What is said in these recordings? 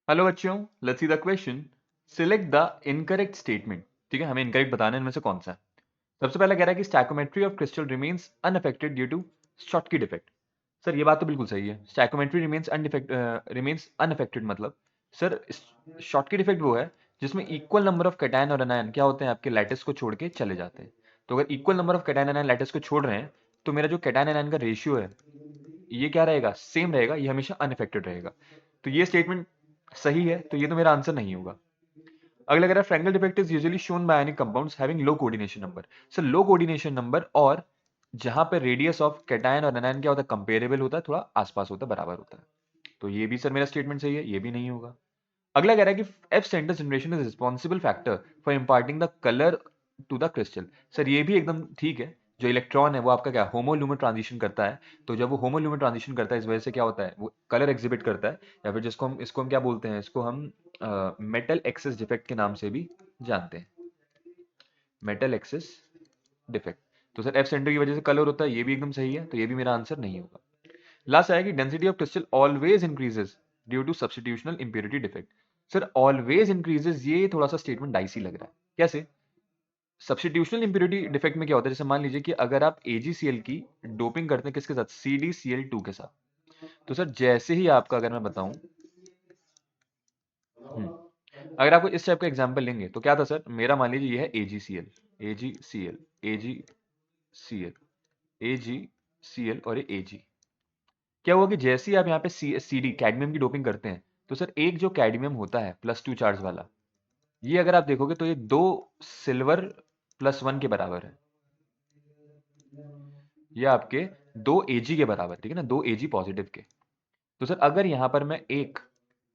Hello बच्चों, let's see the question. Select the incorrect statement. ठीक है, हमें इनकरेक्ट बताना है इनमें से कौन सा है। सबसे पहला कह रहा है कि stoichiometry of crystal remains unaffected due to Schottky defect. Sir ये बात तो बिल्कुल सही है। स्टैकोमेट्री रिमेन्स अनअफेक्टेड मतलब सर शॉटकी डिफेक्ट वो है जिसमें इक्वल नंबर ऑफ कैटायन और एनायन क्या होते हैं, आपके लैटिस को छोड़ के चले जाते हैं। तो अगर equal number of cation anion lattice को छोड़ रहे हैं तो मेरा जो कैटायन एनायन का रेशियो है ये क्या रहेगा, सेम रहेगा, ये हमेशा अनअफेक्टेड रहेगा। तो ये स्टेटमेंट सही है, तो ये तो मेरा आंसर नहीं होगा। अगला कह रहा है Frenkel defect is usually shown by ionic compounds having low coordination number. Sir low coordination number और जहां पर रेडियस ऑफ कैटायन और एनायन क्या होता है, कंपेरेबल होता है, थोड़ा आसपास होता है, बराबर होता है। तो ये भी सर मेरा स्टेटमेंट सही है, ये भी नहीं होगा। अगला कह रहा है कि F centre generation is responsible factor for imparting the colour to the crystal. Sir ये भी एकदम ठीक है। जो इलेक्ट्रॉन है वो आपका क्या होमोल्यूमर ट्रांजिशन करता है। तो जब वो होमोल्यूमर ट्रांजिशन करता है इस वजह से क्या होता है, वो कलर एग्जिबिट करता है, या फिर जिसको हम इसको हम क्या बोलते हैं, इसको हम मेटल एक्सेस डिफेक्ट के नाम से भी जानते हैं। Metal access defect. तो सर एफ सेंटर की वजह से कलर होता है, ये भी एकदम सही है, तो ये भी मेरा आंसर नहीं होगा। लास्ट आया कि density of crystal always increases due to substitutional impurity defect. Sir always increases, ये थोड़ा सा स्टेटमेंट डाइसी लग रहा है। कैसे? सब्स्टिट्यूशनल इंप्योरिटी डिफेक्ट में क्या होता है, जैसे मान लीजिए कि अगर आप AgCl की डोपिंग करते हैं किसके साथ, CdCl2 के साथ। तो सर जैसे ही आपका अगर मैं बताऊं, अगर आपको इस टाइप का एग्जांपल लेंगे तो क्या था सर, मेरा मान लीजिए ये है AgCl, AgCl, AgCl, AgCl और ये Ag। क्या हुआ कि जैसे ही आप यहाँ पे CD कैडमियम की डोपिंग करते हैं, तो सर एक जो कैडमियम होता है +2 चार्ज वाला, ये अगर आप देखोगे तो ये 2 सिल्वर +1 के बराबर है। ये आपके 2 Ag के बराबर, ठीक है ना, 2 Ag पॉजिटिव के। तो सर अगर यहाँ पर मैं एक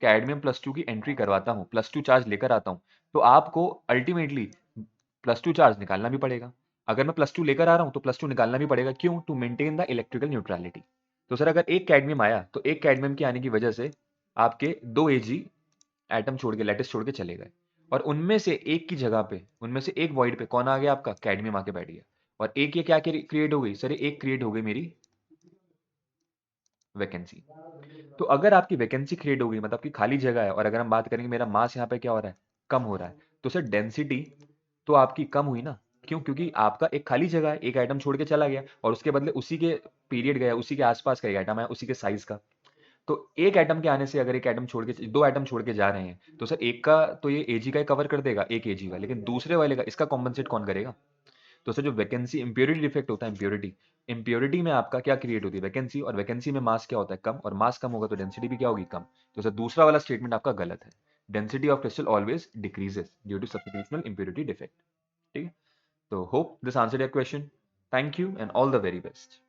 कैडमियम +2 की एंट्री करवाता हूँ, +2 चार्ज लेकर आता हूँ, तो आपको अल्टीमेटली +2 चार्ज निकालना भी पड़ेगा। अगर मैं +2 लेकर आ रहा हूँ तो +2 निकालना भी पड़ेगा। क्यों? To maintain the electrical neutrality. तो सर अगर एक कैडमियम आया तो एक कैडमियम के आने की वजह से आपके 2 Ag एटम छोड़ के, लैटिस छोड़ के चले गए, और उनमें से एक की जगह पे, उनमें से एक वॉइड पे कौन आ गया, आपका कैडमियम आके बैठ गया। और एक ये क्या क्रिएट हो गई सर, एक क्रिएट हो गई मेरी वैकेंसी। तो अगर आपकी वैकेंसी क्रिएट हो गई मतलब कि खाली जगह है, और अगर हम बात करेंगे मेरा मास यहाँ पे क्या हो रहा है, कम हो रहा है, तो सर डेंसिटी तो आपकी कम हुई ना। क्यों? क्योंकि आपका एक खाली जगह है, एक आइटम छोड़ के चला गया, और उसके बदले उसी के पीरियड गया, उसी के आसपास का एक आइटम है, उसी के साइज का। तो एक एटम के आने से अगर एक एटम छोड़ के, दो एटम छोड़ के जा रहे हैं, तो सर एक का तो ये Ag का कवर कर देगा, एक Ag का, लेकिन दूसरे वाले का इसका कॉम्पनसेट कौन करेगा? तो सर जो वैकेंसी इंप्योरिटी डिफेक्ट होता है, इंप्योरिटी, इंप्योरिटी में आपका क्या क्रिएट होती है, वैकेंसी, और वैकेंसी में मास क्या होता है, कम, और मास कम होगा तो डेंसिटी भी क्या होगी, कम। तो सर दूसरा वाला स्टेटमेंट आपका गलत है। Density of crystal always decreases due to substitutional impurity defect. ठीक है, तो hope this answered your question. Thank you and all the very best.